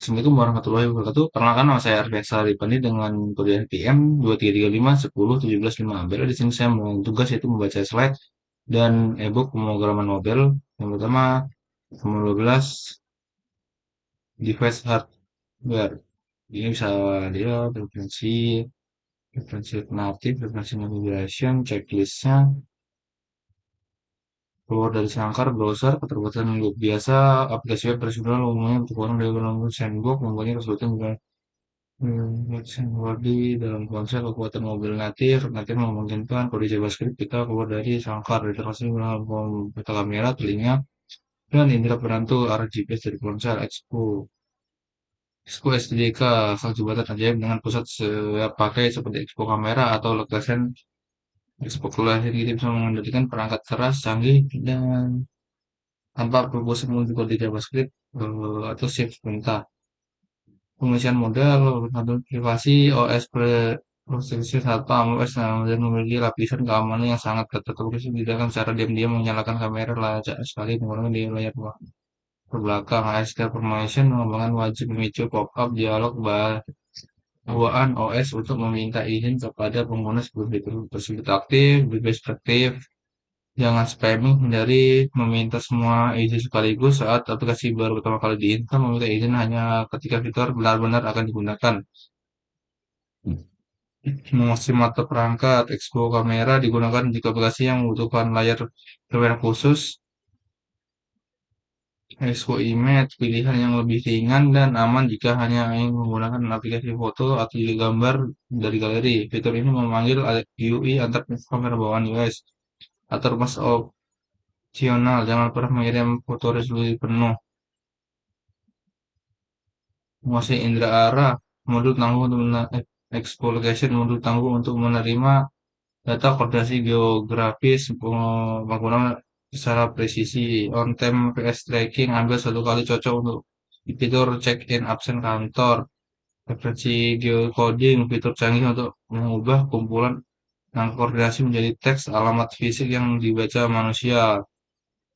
Assalamualaikum warahmatullahi wabarakatuh. Perkenalkan nama saya Arfiansa Ripandi dengan kode NPM 2335 10 17 5. Di sini saya mau tugas yaitu membaca slide dan e-book pemrograman mobile. Yang pertama, nomor 12, device hardware. Ini bisa dia referensi alternatif, referensi navigation, checklistnya, keluar dari sangkar, browser, keterbatasan web biasa, aplikasi web tradisional umumnya untuk orang dari sandbox, membuatnya kesulitan juga. Wordy dalam konsep kekuatan mobil natif, natif memungkinkan kode JavaScript kita keluar dari sangkar, literasi menggunakan peta kamera, telinga, dan indera perantu arah GPS dari ponsel. Expo SDK, asal jembatan ajaib dengan pusat siap pakai seperti Expo kamera atau legasan Expo kelas. Kita bisa mengendalikan perangkat keras canggih dan tanpa perlu mengunduh kode JavaScript atau shift perintah. Pengisian modal, metode privasi, OS Protection Satpam, OS dan memiliki lapisan keamanan yang sangat ketat. Terus tidak akan secara diam-diam menyalakan kamera lacak sekali menggunakan di layar belakang. ASK Permission mengembangkan wajib memicu pop-up dialog bawaan OS untuk meminta izin kepada pengguna sebelum fitur tersebut aktif, bebas aktif. Jangan spamming, hindari meminta semua izin sekaligus saat aplikasi baru pertama kali diinstal. Meminta izin hanya ketika fitur benar-benar akan digunakan. Mengisi mata perangkat, Expo kamera digunakan jika aplikasi yang membutuhkan layar kamera khusus. Expo image, pilihan yang lebih ringan dan aman jika hanya ingin menggunakan aplikasi foto atau juga gambar dari galeri. Fitur ini memanggil UI antar kamera bawaan iOS. Atau mas opsional, jangan pernah mengirim foto resolusi penuh. Menguasai indera arah, modul tangguh untuk Expo location, modul tangguh untuk menerima data koordinasi geografis menggunakan secara presisi. On time PS tracking, ambil satu kali cocok untuk fitur check-in absen kantor. Referensi geocoding, fitur canggih untuk mengubah kumpulan yang koordinasi menjadi teks alamat fisik yang dibaca manusia.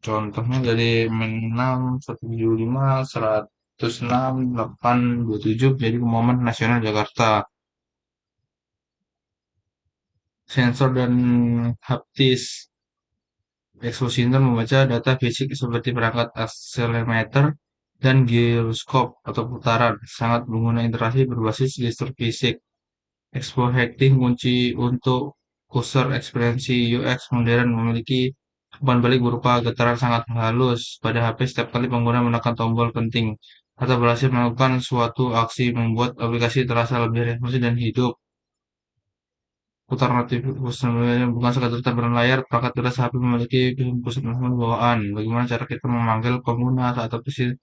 Contohnya dari 6 175 106 827 jadi Momen Nasional Jakarta. Sensor dan haptis. Exposiner membaca data fisik seperti perangkat akselerometer dan giroskop atau putaran. Sangat menggunakan interaksi berbasis gestur fisik. Expo hacking kunci untuk user experience UX modern memiliki umpan balik berupa getaran sangat halus pada HP setiap kali pengguna menekan tombol penting atau berhasil melakukan suatu aksi membuat aplikasi terasa lebih responsif dan hidup. Putar notifikasi sebenarnya bukan sekadar tampilan layar, perangkat keras HP memiliki pusat informasi bawaan. Bagaimana cara kita memanggil pengguna saat aplikasi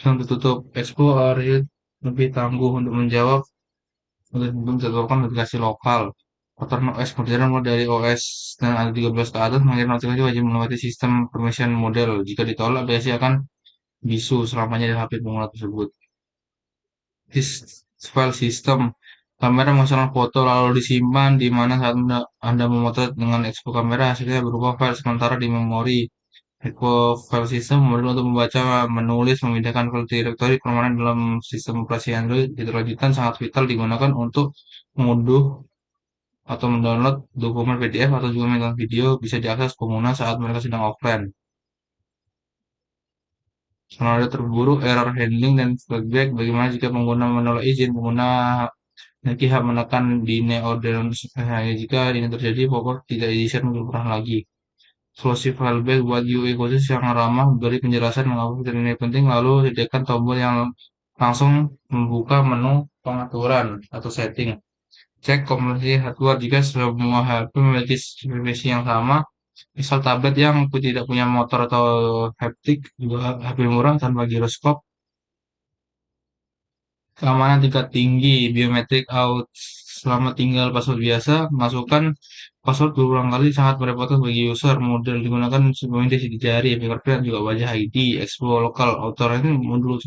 yang tertutup? Expo area lebih tangguh untuk menjawab untuk menjadwalkan notifikasi lokal. Pattern OS modern mulai dari OS dan ada 13 ke atas mengirim notifikasi wajib melewati sistem permission model. Jika ditolak, aplikasi akan bisu selamanya di HP pengguna tersebut. File system. Kamera menghasilkan foto lalu disimpan di mana saat Anda memotret dengan Expo kamera hasilnya berupa file sementara di memori. Expo file system modul untuk membaca, menulis, memindahkan file direktori permanen dalam sistem operasi Android. Fitur lanjutan sangat vital digunakan untuk mengunduh atau mendownload dokumen PDF atau juga megang video bisa diakses pengguna saat mereka sedang offline. Skenario terburuk, error handling, dan feedback. Bagaimana jika pengguna menolak izin? Pengguna memiliki hak menekan deny order hanya jika ini terjadi, pokok tidak di-share untuk pernah lagi. Solusi fallback buat UI khusus yang ramah, beri penjelasan mengapa fitur ini penting, lalu sediakan tombol yang langsung membuka menu pengaturan atau setting. Cek kompleksitas hardware jika semua HP memiliki spesifikasi yang sama. Misal tablet yang tidak punya motor atau haptic, juga HP murah tanpa giroskop. Keamanan tingkat tinggi, biometrik out. Selama tinggal password biasa, masukkan password berulang kali sangat merepotkan bagi user. Model digunakan sebelum di jari, fingerprint juga wajah ID, Expo lokal, author ini modul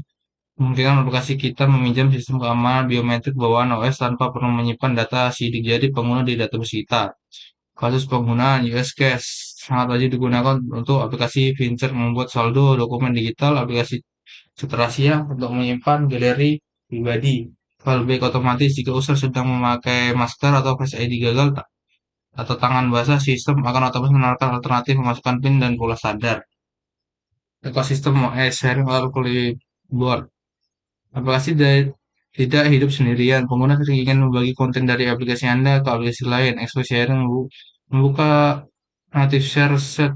memungkinkan aplikasi kita meminjam sistem keamanan biometrik bawaan OS tanpa perlu menyimpan data sidik jari pengguna di database kita. Kasus penggunaan US Cash sangat wajib digunakan untuk aplikasi Fincher membuat saldo dokumen digital, aplikasi Seterusnya untuk menyimpan galeri pribadi. Fallback otomatis jika user sedang memakai masker atau Face ID gagal atau tangan basah, sistem akan otomatis menawarkan alternatif memasukkan PIN dan pola standar. Ekosistem OS sharing or clipboard. Aplikasi tidak hidup sendirian. Pengguna sering ingin membagi konten dari aplikasi Anda ke aplikasi lain. Expo sharing membuka native share set.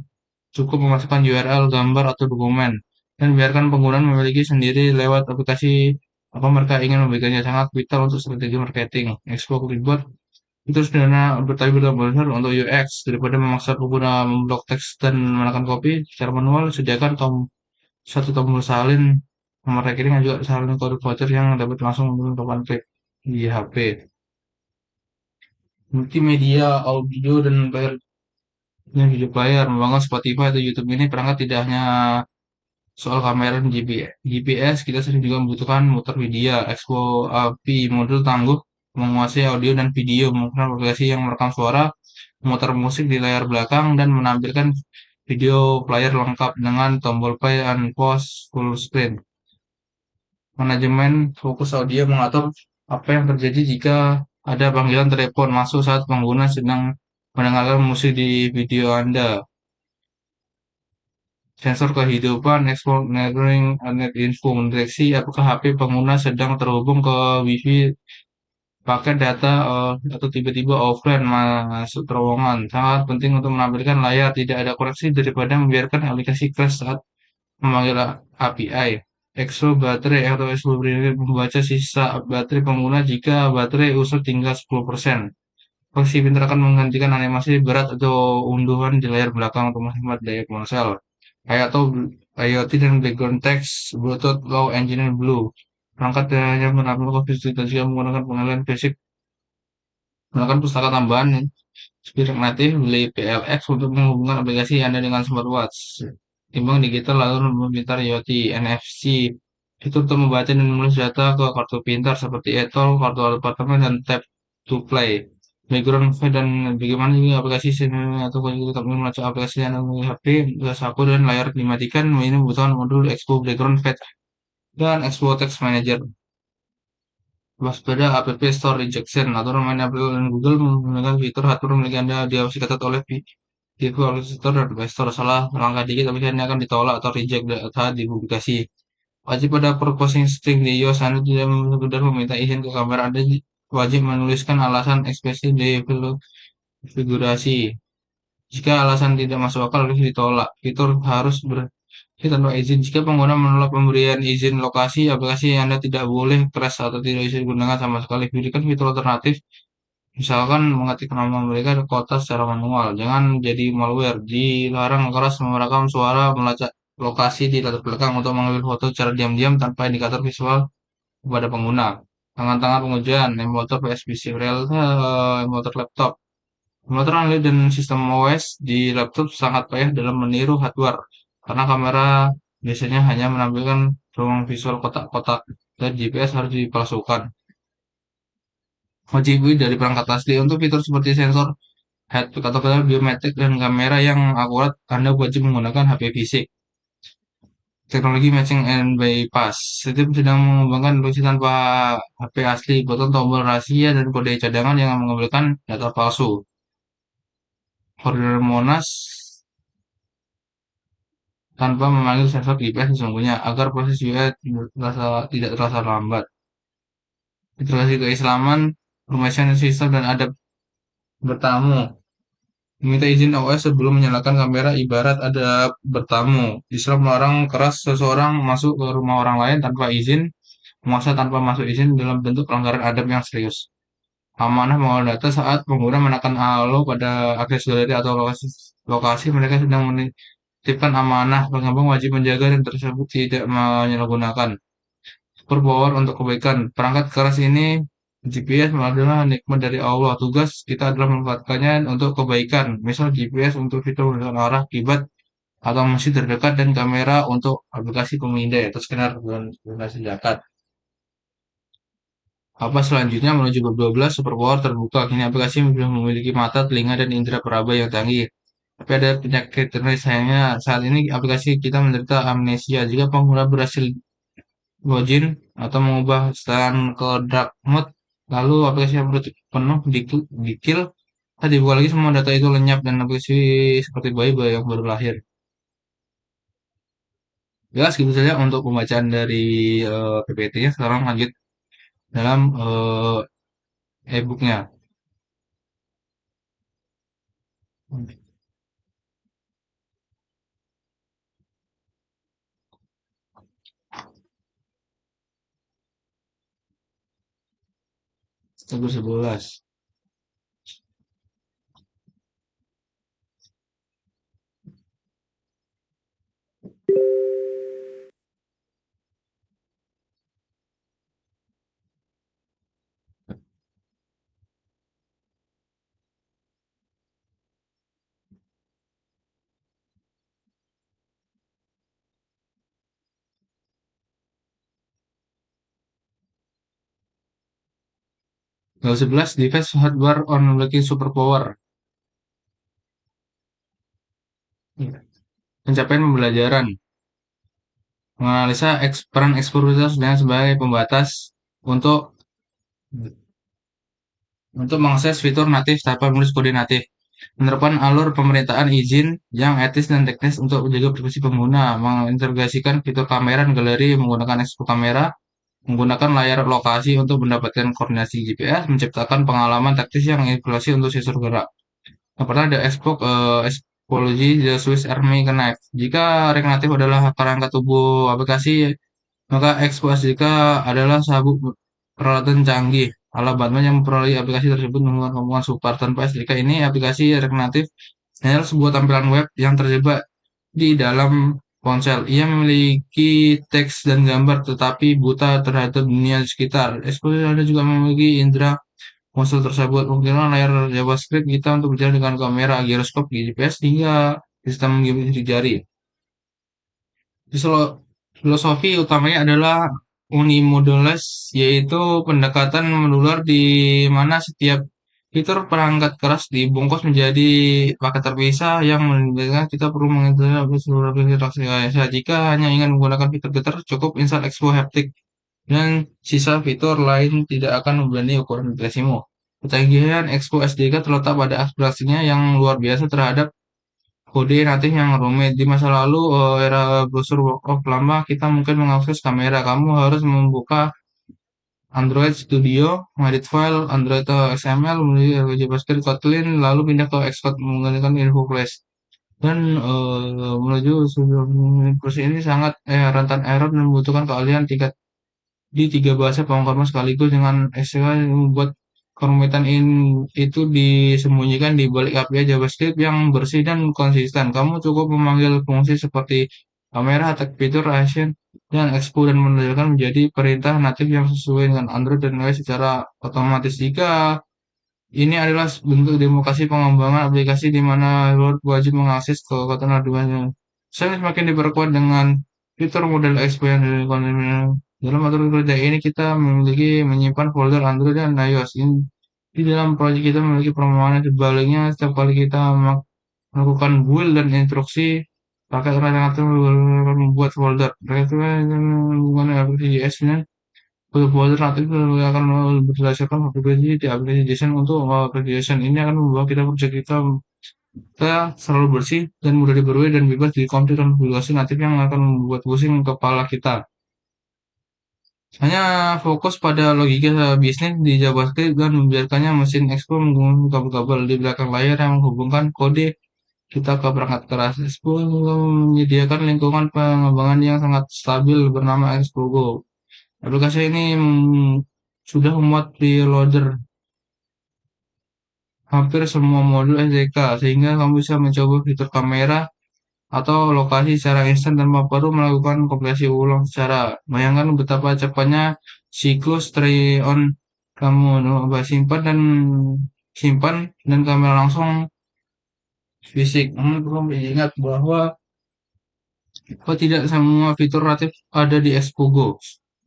Cukup memasukkan URL, gambar, atau dokumen, dan biarkan pengguna memiliki sendiri lewat aplikasi apa mereka ingin membagikannya. Sangat vital untuk strategi marketing. Expo Clipboard itu sederhana tapi benar-benar untuk UX daripada memaksa pengguna memblok teks dan menekan copy secara manual. Sediakan satu tombol salin nomor rekening dan juga salin kode voucher yang dapat langsung menentukan klik di HP. Multimedia, audio, dan video player membangun Spotify atau YouTube ini perangkat tidak hanya soal kamera dan GPS, kita sering juga membutuhkan muter video, Expo API, modul tangguh, menguasai audio dan video, menggunakan aplikasi yang merekam suara, memutar musik di layar belakang, dan menampilkan video player lengkap dengan tombol play and pause full screen. Manajemen fokus audio mengatur apa yang terjadi jika ada panggilan telepon masuk saat pengguna sedang mendengarkan musik di video Anda. Sensor kehidupan, ekspor neighboring net info mendeteksi apakah HP pengguna sedang terhubung ke Wi-Fi, paket data, atau tiba-tiba offline masuk terowongan. Sangat penting untuk menampilkan layar tidak ada koreksi daripada membiarkan aplikasi crash saat memanggil API. Exo baterai atau exo membaca sisa baterai pengguna jika baterai user tinggal 10%. Posisi pintar akan menghentikan animasi berat atau unduhan di layar belakang untuk menghemat daya ponsel. Kayak atau IoT dan background text, Bluetooth Low Engineer Blue. Perangkat hanya menampilkan kondisi jika menggunakan pengalihan basic, menggunakan pustaka tambahan Spirit natif, beli PLX untuk menghubungkan aplikasi Anda dengan smartwatch. Timbang digital lalu meminta IoT, NFC, itu untuk membaca dan menulis data ke kartu pintar seperti e-tol, kartu apartemen, dan tap to play. Background fade dan bagaimana juga aplikasi sini atau kalau kita membaca aplikasi yang ada di HP, tugas aku dan layar dimatikan, ini membutuhkan modul Expo Background Fade dan Expo Text Manager. Waspada app store rejection. Aturan main Apple dan Google menggunakan fitur atur milik Anda diawasi ketat oleh Google Apple Store dan Play Store. Salah langkah dikit aplikasi akan ditolak atau reject saat dipublikasi. Wajib pada proposing string di iOS. Anda tidak sekedar meminta izin ke kamera. Anda wajib menuliskan alasan ekspresi di konfigurasi. Jika alasan tidak masuk akal, harus ditolak. Fitur harus tanpa izin. Jika pengguna menolak pemberian izin lokasi, aplikasi Anda tidak boleh crash atau tidak bisa digunakan sama sekali. Berikan fitur alternatif, misalkan mengetik nama mereka di kota secara manual. Jangan jadi malware. Dilarang keras merekam suara, melacak lokasi di latar belakang untuk mengambil foto secara diam-diam tanpa indikator visual kepada pengguna. Tangan-tangan pengujian, emulator PSBC Real, emulator laptop. Emulator Android dan sistem OS di laptop sangat payah dalam meniru hardware, karena kamera biasanya hanya menampilkan ruang visual kotak-kotak dan GPS harus dipalsukan. OJB dari perangkat asli untuk fitur seperti sensor head atau biometrik dan kamera yang akurat, Anda wajib menggunakan HP fisik. Teknologi matching and bypass. Setiap sedang mengembangkan ilusi tanpa HP asli, button tombol rahasia dan kode cadangan yang mengambilkan data palsu. Koridor Monas tanpa memanggil sensor GPS sesungguhnya agar proses UI tidak terasa lambat. Integrasi keislaman, permainan sistem dan adab bertamu. Meminta izin OS sebelum menyalakan kamera ibarat ada bertamu. Islam melarang keras seseorang masuk ke rumah orang lain tanpa izin, memaksa tanpa masuk izin dalam bentuk pelanggaran adab yang serius. Amanah mengolah data saat pengguna menekan halo pada akses galeri atau lokasi mereka sedang menitipkan amanah. Pengembang wajib menjaga dan tersebut tidak menyalahgunakan. Superpower untuk kebaikan. Perangkat keras ini GPS adalah nikmat dari Allah. Tugas kita adalah memanfaatkannya untuk kebaikan. Misal GPS untuk fitur menentukan arah kiblat atau masjid terdekat dan kamera untuk aplikasi pemindai atau skener donasi zakat. Apa selanjutnya menuju bab 12 superpower terbuka. Kini aplikasi sudah memiliki mata, telinga, dan indera peraba yang canggih. Tapi ada penyakit ironis sayangnya saat ini aplikasi kita menderita amnesia. Jika pengguna berhasil login atau mengubah setelan ke dark mode, lalu aplikasi yang penuh di kill, saat dibuka lagi semua data itu lenyap dan aplikasi seperti bayi yang baru lahir. Ya, segitu saja untuk pembacaan dari PPT-nya. Sekarang lanjut dalam e-booknya. 11. 11 device hardware on unlocking superpower. Pencapaian pembelajaran. Menganalisa peran eksperimental dengan sebagai pembatas untuk mengakses fitur natif tanpa menulis kode natif. Menerapkan alur pemerintahan izin yang etis dan teknis untuk menjaga privasi pengguna. Mengintegrasikan fitur kamera dan galeri menggunakan expo kamera. Menggunakan layar lokasi untuk mendapatkan koordinasi GPS. Menciptakan pengalaman taktis yang inklusif untuk sensor gerak. Yang pertama ada Expology the Swiss Army Knife. Jika rekreatif adalah kerangka tubuh aplikasi, maka XPSDK adalah sabuk peralatan canggih ala Batman yang memperoleh aplikasi tersebut menggunakan kemampuan super. Tanpa SDK ini, aplikasi rekreatif hanyalah sebuah tampilan web yang terjebak di dalam ponsel. Ia memiliki teks dan gambar tetapi buta terhadap dunia sekitar. Explorer Anda juga memiliki indera ponsel tersebut. Menggunakan layar JavaScript kita untuk berjalan dengan kamera, giroskop, GPS hingga sistem jari. Filosofi utamanya adalah unimodulus, yaitu pendekatan modular di mana setiap fitur perangkat keras dibungkus menjadi paket terpisah yang menunjukkan kita perlu mengintegrasi seluruh aplikasi. Jika hanya ingin menggunakan fitur-fitur, cukup install Expo Haptic dan sisa fitur lain tidak akan membebani ukuran aplikasimu. Kecanggihan Expo SDK terletak pada abstraksinya yang luar biasa terhadap kode natif yang rumit. Di masa lalu, era browser work lama, kita mungkin mengakses kamera. Kamu harus membuka Android Studio, mengedit file, Android XML, menuju JavaScript, Kotlin, lalu pindah ke Xcode menggunakan info flash. Dan menuju sebelum proses ini sangat rentan error dan membutuhkan keahlian tingkat di 3 bahasa pemrograman sekaligus dengan SQL yang membuat kerumitan itu disembunyikan di balik API JavaScript yang bersih dan konsisten. Kamu cukup memanggil fungsi seperti kamera, tag fitur, Asian, dan expo dan menunjukkan menjadi perintah natif yang sesuai dengan Android dan iOS secara otomatis. Jika ini adalah bentuk demokrasi pengembangan aplikasi di mana Lord wajib mengakses ke kekuatan Arduino. Saya semakin diperkuat dengan fitur model expo yang dalam aturan kerja ini kita menyimpan folder Android dan iOS. Di dalam proyek kita memiliki permohonan sebaliknya setiap kali kita melakukan build dan instruksi pakai alternatif akan membuat folder. Mereka itu hubungan aplikasi JS nya folder natif akan berdasarkan aplikasi di aplikasi JSON untuk aplikasi JSON ini akan membawa proyek kita selalu bersih dan mudah diperoleh dan bebas dari konflik dan aplikasi natif yang akan membuat pusing kepala kita. Hanya fokus pada logika bisnis di JavaScript dan membiarkannya mesin Expo menggunakan kabel-kabel di belakang layar yang menghubungkan kode kita ke perangkat keras. Expo menyediakan lingkungan pengembangan yang sangat stabil bernama Expo Go. Aplikasi ini sudah memuat preloader hampir semua modul SDK sehingga kamu bisa mencoba fitur kamera atau lokasi secara instan tanpa perlu melakukan kompilasi ulang secara. Bayangkan betapa cepatnya siklus try on kamu simpan dan kamera langsung fisik. Namun perlu diingat bahwa tidak semua fitur natif ada di Expo Go.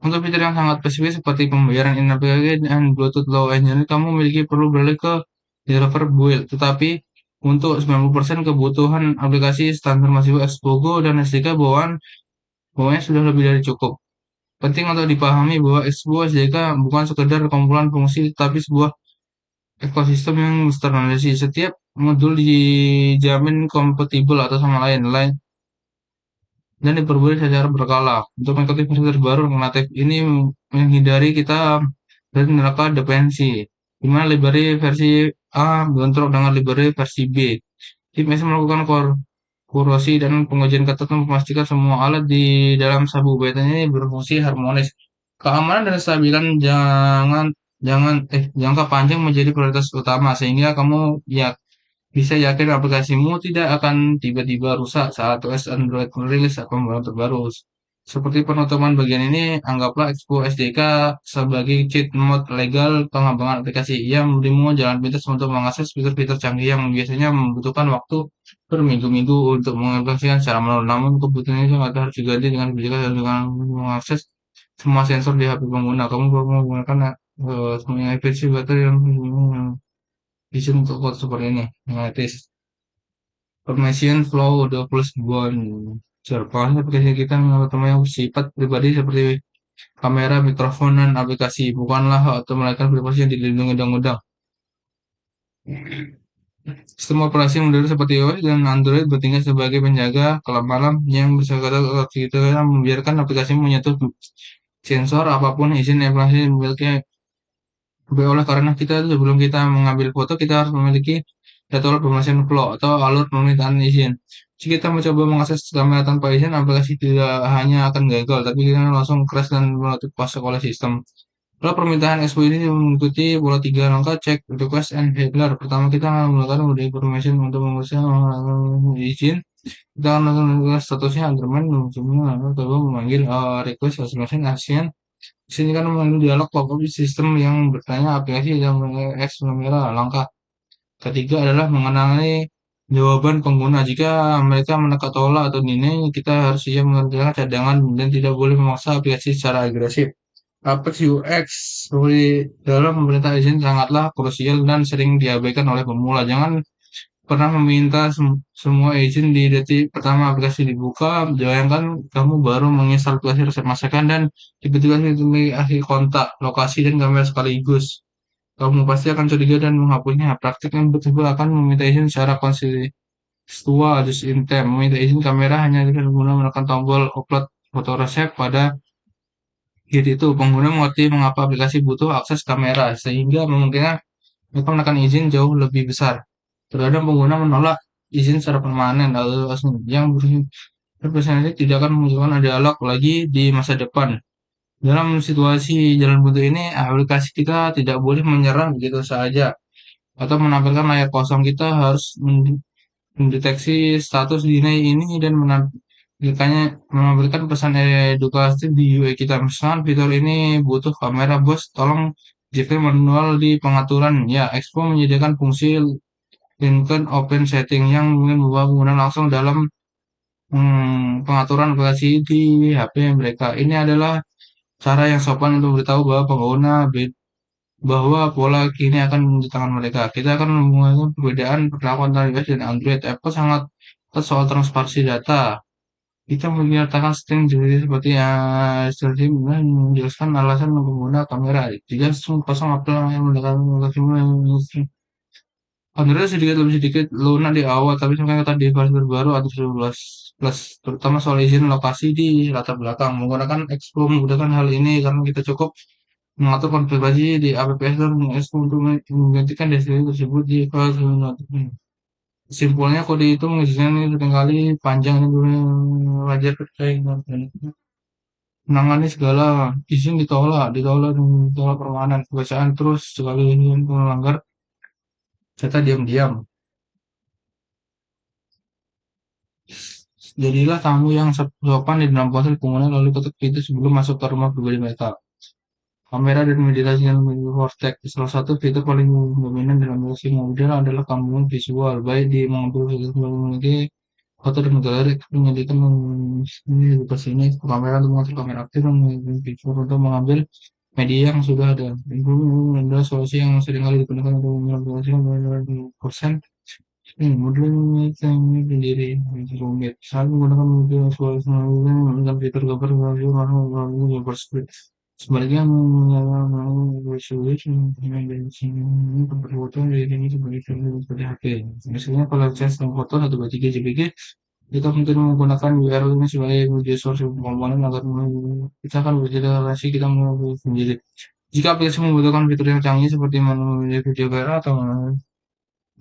Untuk fitur yang sangat spesifik seperti pembayaran in-app dan Bluetooth Low Engine, kamu perlu beralih ke driver build. Tetapi Untuk 90% kebutuhan aplikasi standar mahasiswa Expogo dan SDK bawahnya sudah lebih dari cukup. Penting untuk dipahami bahwa Expo SDK bukan sekedar kumpulan fungsi, tapi sebuah ekosistem yang standarisasi. Setiap modul dijamin kompatibel atau sama lain dan diperbarui secara berkala. Untuk mengikuti versi terbaru natif ini menghindari kita dari neraka dependensi, di mana library versi A bentrok dengan library versi B. Tim S melakukan kurasi dan pengujian ketat untuk memastikan semua alat di dalam sabu beta ini berfungsi harmonis. Keamanan dan kestabilan jangan jangan jangka panjang menjadi prioritas utama sehingga kamu ya bisa yakin aplikasimu tidak akan tiba-tiba rusak saat OS Android merilis pembaruan terbaru. Seperti penutupan bagian ini, anggaplah Expo SDK sebagai cheat mode legal pengembangan aplikasi yang memberimu jalan pintas untuk mengakses fitur-fitur canggih yang biasanya membutuhkan waktu berminggu-minggu untuk mengimplementasikan secara manual. Namun kebutuhan itu harus diganti dengan kebijakan dengan mengakses semua sensor di HP pengguna. Kamu perlu menggunakan semua versi baterai yang izin untuk code seperti ini. Gratis. Permission Flow 20 Pengalaman aplikasi kita mengutamakan yang bersifat pribadi seperti kamera, mikrofon, dan aplikasi. Bukanlah hak atau melakukan privasi yang dilindungi undang-undang. Sistem operasi modern seperti iOS dan Android bertindak sebagai penjaga kelam malam yang bersifat kita membiarkan aplikasi menyentuh sensor apapun izin aplikasi memiliki. Oleh karena kita sebelum kita mengambil foto, kita harus memiliki jadwal permission flow atau alur permintaan izin. Jika kita mencoba mengakses kamera tanpa izin, aplikasi tidak hanya akan gagal, tapi kita langsung crash dan menutup masuk oleh sistem. Kalau permintaan expo ini mengikuti pola 3 langkah check request and handler. Pertama kita melakukan mode permission untuk menguruskan izin. Kita akan melakukan statusnya underman, semua coba memanggil request confirmation action. Di sini kan memanggil dialog pop-up sistem yang bertanya aplikasi yang X merah. Langkah ketiga adalah mengenali jawaban pengguna. Jika mereka menekan tolak atau deny, kita harus siap mengerjakan cadangan dan tidak boleh memaksa aplikasi secara agresif. Apex UX dalam memerintah izin sangatlah krusial dan sering diabaikan oleh pemula. Jangan pernah meminta semua izin di detik pertama aplikasi dibuka. Bayangkan kamu baru menginstal aplikasi resep masakan dan tiba-tiba akhir kontak, lokasi, dan kamera sekaligus. Kamu pasti akan curiga dan menghapusnya. Praktik yang betul akan meminta izin secara kontekstual, just in time. Meminta izin kamera hanya dengan menggunakan tombol upload foto resep pada hit itu. Pengguna mengerti mengapa aplikasi butuh akses kamera, sehingga memungkinkan mereka menekan izin jauh lebih besar. Terkadang pengguna menolak izin secara permanen atau yang berpesan tidak akan memunculkan dialog lagi di masa depan. Dalam situasi jalan buntu ini, aplikasi kita tidak boleh menyerah begitu saja atau menampilkan layar kosong. Kita harus mendeteksi status deny ini dan menampilkan pesan edukasi di UI kita. Misalkan fitur ini butuh kamera, bos, tolong jika manual di pengaturan. Ya, Expo menyediakan fungsi Lincoln Open Setting yang mungkin membawa pengguna langsung dalam pengaturan aplikasi di HP mereka. Ini adalah cara yang sopan untuk memberitahu bahwa pengguna bahwa pola kini akan di tangan mereka. Kita akan mengenai perbedaan perlakuan antara iOS dan Android. Apple sangat ketat soal transparansi data. Kita menyertakan string jadi seperti seperti menjelaskan alasan pengguna kamera. Jika kosong Apple yang menggunakan Android sedikit lunak di awal, tapi sekarang kita di versi terbaru Android 11 Plus, terutama soal izin lokasi di latar belakang. Menggunakan Explore memudahkan hal ini karena kita cukup mengatur konfigurasi di apps dan Explore untuk menggantikan destinasi tersebut di file sebelumnya. Simpulnya kode itu mengizinkan ini seringkali panjang dan wajar terkait menangani segala izin ditolak permanen, kebiasaan terus sekali ingin melanggar data diam-diam. Jadilah tamu yang sopan di dalam ponsel pengguna lalu ketuk pintu sebelum masuk ke rumah pribadi mereka. Kamera dan meditasi yang Vortex. Salah satu fitur paling dominan dalam aplikasi mobil adalah gabungan visual, baik di mengambil memiliki foto dan galeri menyediakan edukasi ini kamera untuk mengatur kamera aktif dan fitur untuk mengambil media yang sudah ada. Ini adalah solusi yang seringkali digunakan untuk mengambil aplikasi 90% Modeling ini sendiri rumit. Saya menggunakan model dengan fitur gambar gambar script. Sebaliknya menggunakan resolution dengan sini foto dari ini sebagai HP. Misalnya kalau saya foto 1 by 3 JPG, kita mungkin menggunakan URL ini sebagai media source komponen agar kita akan bergenerasi kita mau sendiri. Jika aplikasi membutuhkan fitur yang canggih seperti menulis video viral atau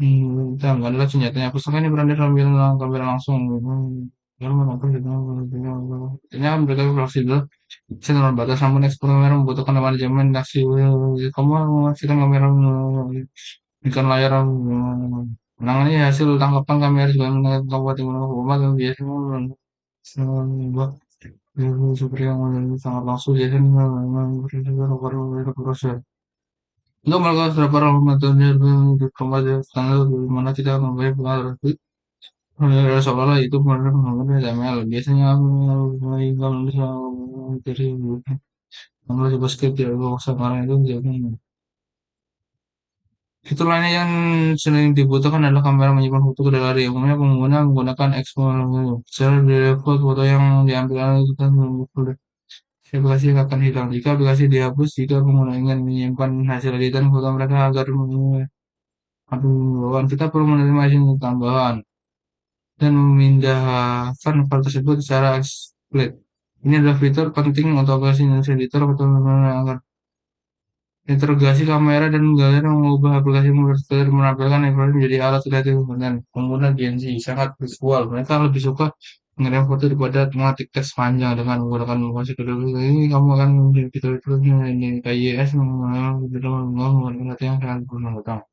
Entah, adalah senjatanya. Pusaka ini berada dalam bilangan kamera langsung. Dalam menonton ini mereka fleksibel, bisa terbatas namun eksperimen membutuhkan manajemen aksi. Kamu memastikan kamera bukan layar menangani hasil tangkapan kamera juga mengenai kabupaten Gunung dan biasanya membuat seperti yang sangat langsung biasanya memberikan proses. Untuk melakukan beberapa metode di standar di mana kita membayar pengaruh seolah-olah itu menggunakan HTML. Biasanya mulai menulis dari menulis JavaScript ya karena itu jadi fitur lainnya yang sering dibutuhkan adalah kamera menyimpan foto ke galeri. Umumnya pengguna menggunakan exposure di default foto yang diambil itu kan aplikasi akan hilang jika aplikasi dihapus jika pengguna ingin menyimpan hasil editan foto mereka agar bawaan kita perlu menerima izin tambahan dan memindahkan file tersebut secara explicit. Ini adalah fitur penting untuk aplikasi Indonesia Editor atau agar integrasi kamera dan galeri mengubah aplikasi menampilkan informasi menjadi alat kreatif dan pengguna Gen Z sangat visual. Mereka lebih suka mengirim foto daripada mengetik teks panjang dengan menggunakan musik kedua ini kamu akan menjadi fitur-fiturnya ini KYS menggunakan data yang sangat bermanfaat.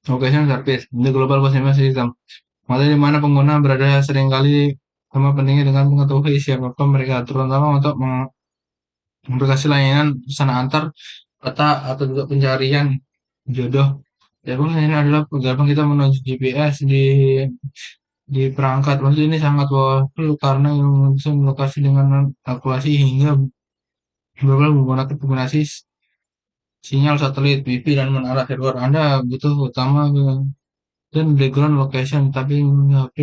Location service ini global positioning system. Materi di mana pengguna berada seringkali sama pentingnya dengan mengetahui siapa mereka, terutama untuk aplikasi layanan pesan antar kata atau juga pencarian jodoh. Jadi ini adalah gampang kita menuju GPS di perangkat. Maksudnya ini sangat powerful karena bisa lokasi dengan kalkulasi hingga beberapa menggunakan kombinasi sinyal satelit, Wi-Fi dan menara server. Anda butuh utama dan background location tapi HP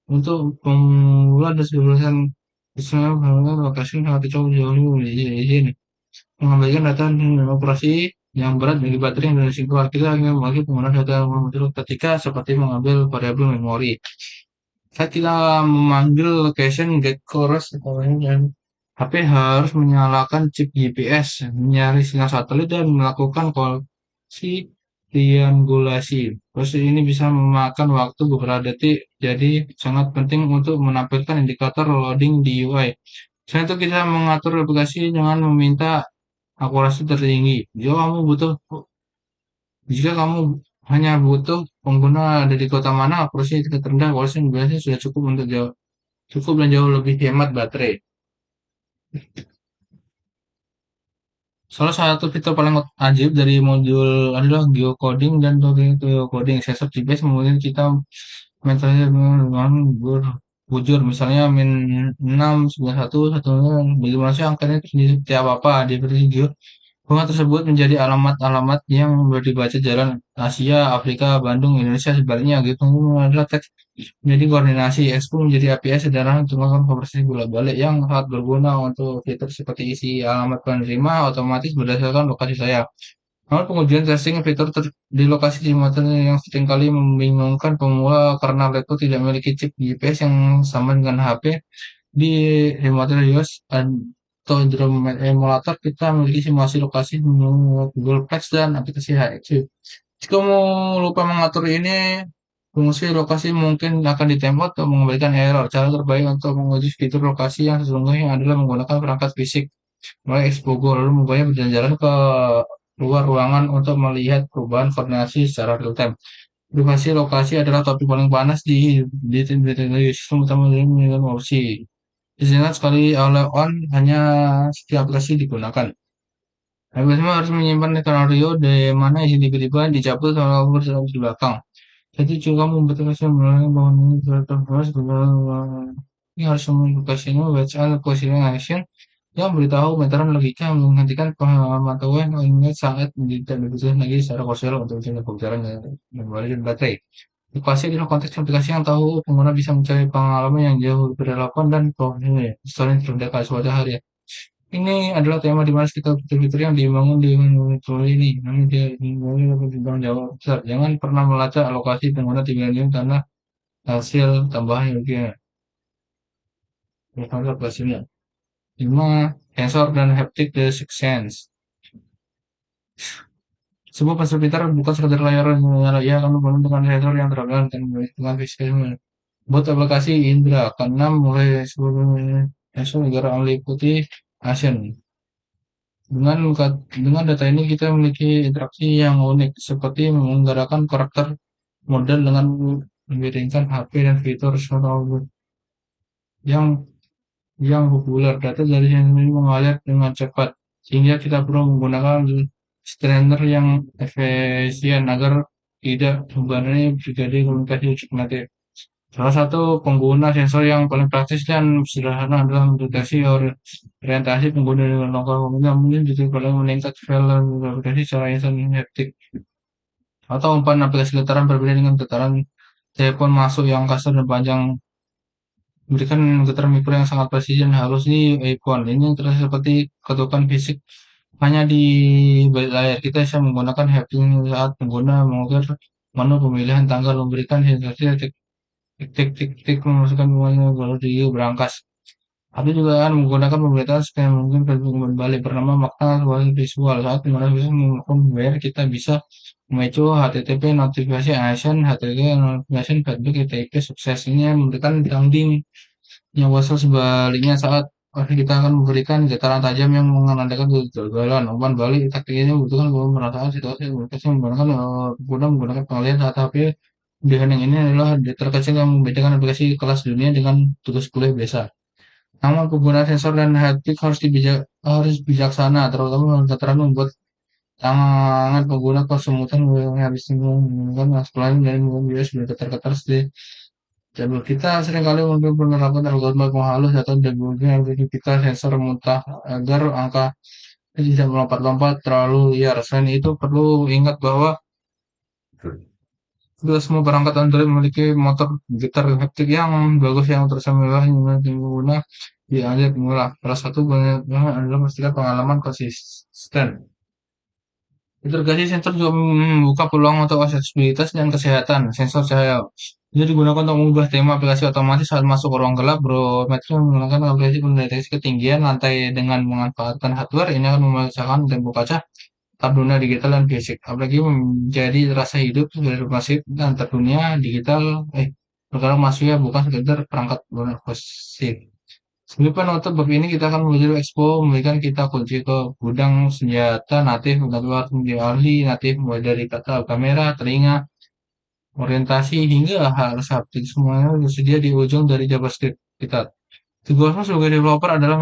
untuk pemula dan sebelumnya misalnya lokasi sangat jauh jauh izin mengabaikan data dan operasi yang berat dari baterai dan risiko kita hanya memakai penggunaan data yang muncul ketika seperti mengambil variabel memori saat kita memanggil location get chorus dan HP harus menyalakan chip GPS mencari sinyal satelit dan melakukan koleksi triangulasi. Proses ini bisa memakan waktu beberapa detik, jadi sangat penting untuk menampilkan indikator loading di UI. Selain itu kita mengatur aplikasi dengan meminta akurasi tertinggi. Jika kamu hanya butuh pengguna ada di kota mana, akurasi tingkat rendah, akurasi biasanya sudah cukup untuk cukup dan jauh lebih hemat baterai. Salah satu fitur paling ajib dari modul adalah geocoding dan geocoding. Sensor GPS memungkinkan kita metode dengan berbujur, misalnya -691 bagaimana sih angkanya terus di setiap apa di versi geo. Bunga tersebut menjadi alamat-alamat yang dibaca jalan Asia, Afrika, Bandung, Indonesia, sebaliknya gitu. Adalah teks menjadi koordinasi, Expo menjadi API sederhana untuk melakukan konversi bolak-balik yang sangat berguna untuk fitur seperti isi alamat penerima otomatis berdasarkan lokasi saya. Namun pengujian testing fitur di lokasi jembatan yang seringkali membingungkan pemula karena laptop tidak memiliki chip GPS yang sama dengan HP di emulator iOS atau Android emulator kita memiliki simulasi lokasi Google Plex dan aplikasi HX. Jika kamu lupa mengatur ini, fungsi lokasi mungkin akan ditembak atau mengembalikan error. Cara terbaik untuk menguji fitur lokasi yang sesungguhnya adalah menggunakan perangkat fisik mulai Expogo lalu membukanya berjalan-jalan ke luar ruangan untuk melihat perubahan koordinasi secara real time. Privasi lokasi adalah topik paling panas di sistem utama dengan opsi. Izinkan sekali oleh on hanya setiap aplikasi digunakan. Algoritma harus menyimpan skenario di mana izin tiba-tiba dicabut kalau berada di belakang. Jadi juga membutuhkan bangunan terus ini harus membutuhkan website positioning action yang beritahu meteran logika menghentikan pemantauan mengingat saat tidak dibutuhkan lagi secara konseler untuk mencegah pembicaraan dan kembali dan baterai. Aplikasi adalah konteks aplikasi yang tahu pengguna bisa mencari pengalaman yang jauh lebih relevan dan profesional. Selain terdekat suatu hari. Ini adalah tema di mana kita fitur-fitur yang dibangun di tool ini. Namun dia dimulai dapat tanggung jawab besar. Jangan pernah melacak alokasi pengguna 3 karena hasil tambahan yang dia berkontrol hasilnya. 5. Sensor dan haptic the sixth sense. Sebuah ponsel pintar bukan sekadar layar yang menyala, ia akan membangun dengan sensor yang terapkan dan dengan fisikal. Buat aplikasi Indra, keenam mulai sebelum sensor negara meliputi ASEAN. Dengan data ini kita memiliki interaksi yang unik, seperti menggerakkan karakter model dengan mengiringkan HP dan fitur suara yang yang populer. Data dari sensor ini mengalir dengan cepat, sehingga kita perlu menggunakan strainer yang efisien agar tidak membebani brigadir komunikasi ujuk natif. Salah satu pengguna sensor yang paling praktis dan sederhana adalah mendeteksi orientasi pengguna dengan lokal komunikasi, mungkin juga paling meningkat value aplikasi secara instan haptik. Atau umpan aplikasi getaran berbeda dengan getaran telepon masuk yang kasar dan panjang, memberikan getaran mikro yang sangat presisi dan halus di iPhone. Ini terasa seperti ketukan fisik hanya di balik layar. Kita bisa menggunakan haptik saat pengguna mengukur menu pemilihan tanggal, memberikan sensasi tik tik tik tik memasukkan semuanya baru di berangkas. Tapi juga akan menggunakan pemberitaan supaya mungkin kembali bernama makna sebagai visual. Saat pengguna bisa membayar, kita bisa memicu HTTP notifikasi ASN, HTTP notification feedback, HTTP sukses. Ini yang memberikan grounding yang wasal sebaliknya saat kita akan memberikan getaran tajam yang menandakan kegagalan. Umpan balik taktik ini membutuhkan pemerataan situasi komunikasi menggunakan pengguna menggunakan pengalihan saat HP di handling ini adalah terkecil yang membedakan aplikasi kelas dunia dengan tugas kuliah biasa. Namun penggunaan sensor dan haptik harus bijaksana, terutama dalam tataran membuat tangan pengguna kesemutan habis menggunakan lain dari menggunakan USB ketar-ketar jadwal. Kita seringkali mungkin penerapan algoritma penghalus atau debugging aplikasi kita sensor muntah agar angka tidak melompat-lompat terlalu liar. Selain itu perlu ingat bahwa tidak semua perangkat Android memiliki motor gitar haptik yang bagus yang tersedia dengan pengguna di Android murah. Salah satu banyaknya adalah memastikan pengalaman konsisten. Integrasi sensor juga membuka peluang untuk aksesibilitas dan kesehatan. Sensor cahaya ini digunakan untuk mengubah tema aplikasi otomatis saat masuk ke ruang gelap. Bro, Metro menggunakan aplikasi pendeteksi ketinggian lantai dengan memanfaatkan hardware. Ini akan memecahkan tempo kaca dunia digital dan fisik. Apalagi menjadi rasa hidup dari masif dan dunia digital. Sekarang masuknya bukan sekedar perangkat lunak pasif. Sebelum penutup bab ini kita akan menuju expo memberikan kita kunci ke gudang senjata natif luar ahli natif mulai dari kata kamera, telinga, orientasi hingga hal haptik semuanya tersedia di ujung dari JavaScript kita. Tugasmu sebagai developer adalah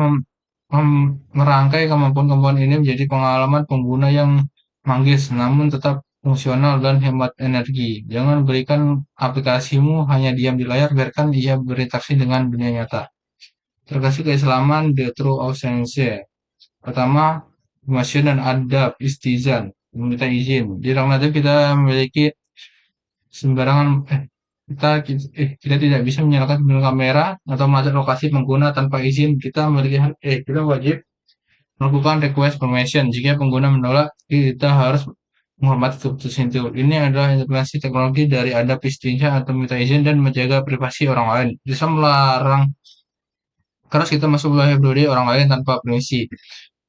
merangkai kemampuan-kemampuan ini menjadi pengalaman pengguna yang manggis namun tetap fungsional dan hemat energi. Jangan berikan aplikasimu hanya diam di layar, biarkan ia berinteraksi dengan dunia nyata. Terkasih keislaman the true essence. Pertama, permission dan adab istizan, meminta izin. Di dalam nanti kita memiliki sembarangan kita tidak bisa menyalakan kamera atau melacak lokasi pengguna tanpa izin. Kita wajib melakukan request permission. Jika pengguna menolak, kita harus menghormati keputusan itu. Ini adalah implementasi teknologi dari adab istinja atau minta izin dan menjaga privasi orang lain. Bisa melarang keras kita masuk wilayah pribadi orang lain tanpa permisi.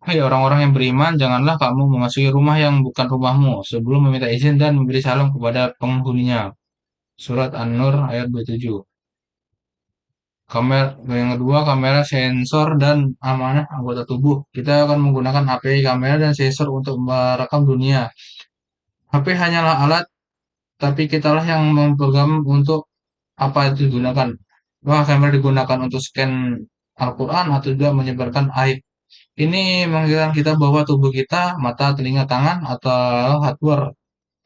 Hai orang-orang yang beriman, janganlah kamu memasuki rumah yang bukan rumahmu sebelum meminta izin dan memberi salam kepada penghuninya. Surat An-Nur ayat 27. Yang kedua, kamera sensor dan amanah anggota tubuh. Kita akan menggunakan API kamera dan sensor untuk merekam dunia. HP hanyalah alat, tapi kitalah yang memprogram untuk apa itu digunakan. Wah, kamera digunakan untuk scan Al-Quran atau juga menyebarkan aib. Ini mengingatkan kita bahwa tubuh kita, mata, telinga, tangan, atau hardware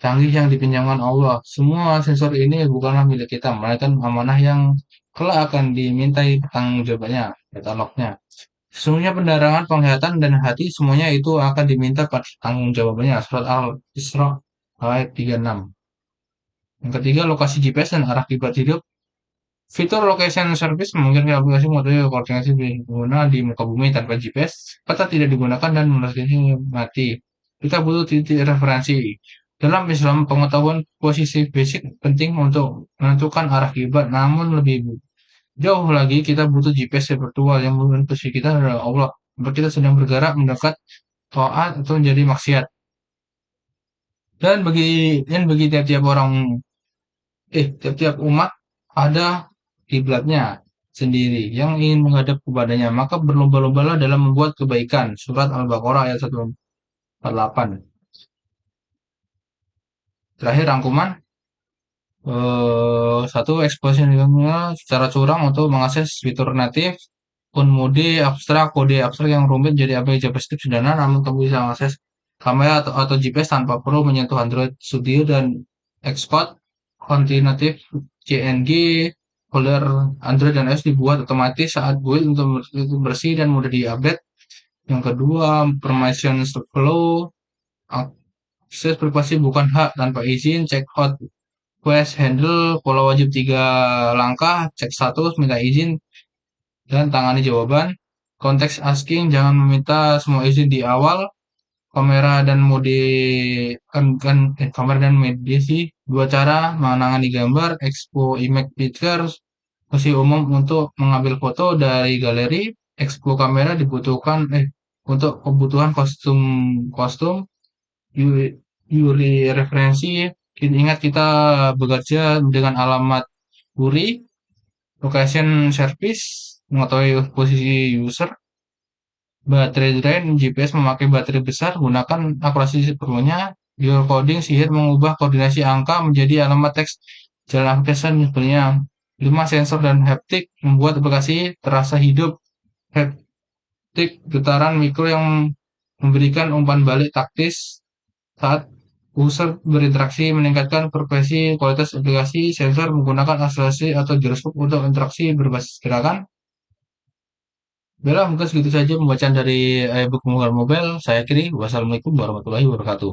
canggih yang dipinjamkan Allah. Semua sensor ini bukanlah milik kita, melainkan amanah yang kelak akan dimintai pertanggungjawabannya, katalognya. Sesungguhnya pendarangan, penglihatan, dan hati semuanya itu akan diminta tanggung jawabannya. Surat Al-Isra ayat 36. Yang ketiga, lokasi GPS dan arah kiblat hidup. Fitur location service memungkinkan aplikasi mengetahui koordinasi pengguna di muka bumi tanpa GPS. Peta tidak digunakan dan lokasi mati. Kita butuh titik referensi. Dalam Islam, pengetahuan posisi basic penting untuk menentukan arah kiblat. Namun lebih jauh lagi, kita butuh GPS virtual yang posisi kita adalah Allah. Tempat kita sedang bergerak mendekat taat atau menjadi maksiat. Dan bagi tiap-tiap orang, tiap-tiap umat ada kiblatnya sendiri yang ingin menghadap kepadanya. Maka berlomba-lombalah dalam membuat kebaikan. Surat Al-Baqarah ayat 148. Terakhir rangkuman. Satu, ekspresi secara curang untuk mengakses fitur natif kode abstrak yang rumit jadi API JavaScript sederhana, namun kamu bisa mengakses kamera atau GPS tanpa perlu menyentuh Android Studio dan Xcode. Konti natif CNG folder Android dan iOS dibuat otomatis saat build untuk bersih dan mudah diupdate. Yang kedua, permission flow, akses privasi bukan hak tanpa izin, check out Quest handle, pola wajib 3 langkah, cek status, minta izin, dan tangani jawaban. Konteks asking, jangan meminta semua izin di awal. Kamera dan mode kamera dan mediasi, 2 cara menangani gambar, expo image pictures, fungsi umum untuk mengambil foto dari galeri, expo kamera dibutuhkan untuk kebutuhan kostum kostum, Yuri referensi, ingat kita bekerja dengan alamat URI, location service, mengetahui posisi user, baterai drain, GPS memakai baterai besar, gunakan akurasi seperlunya, your coding, sihir mengubah koordinasi angka menjadi alamat teks, jalan aplikasi sebenarnya. 5. Sensor dan haptik, membuat aplikasi terasa hidup, haptik, getaran mikro yang memberikan umpan balik taktis saat user berinteraksi, meningkatkan frekuensi kualitas aplikasi. Sensor menggunakan akselerasi atau giroskop untuk interaksi berbasis gerakan. Baiklah, mungkin segitu saja pembacaan dari iBook Mobile. Saya akhiri. Wassalamualaikum warahmatullahi wabarakatuh.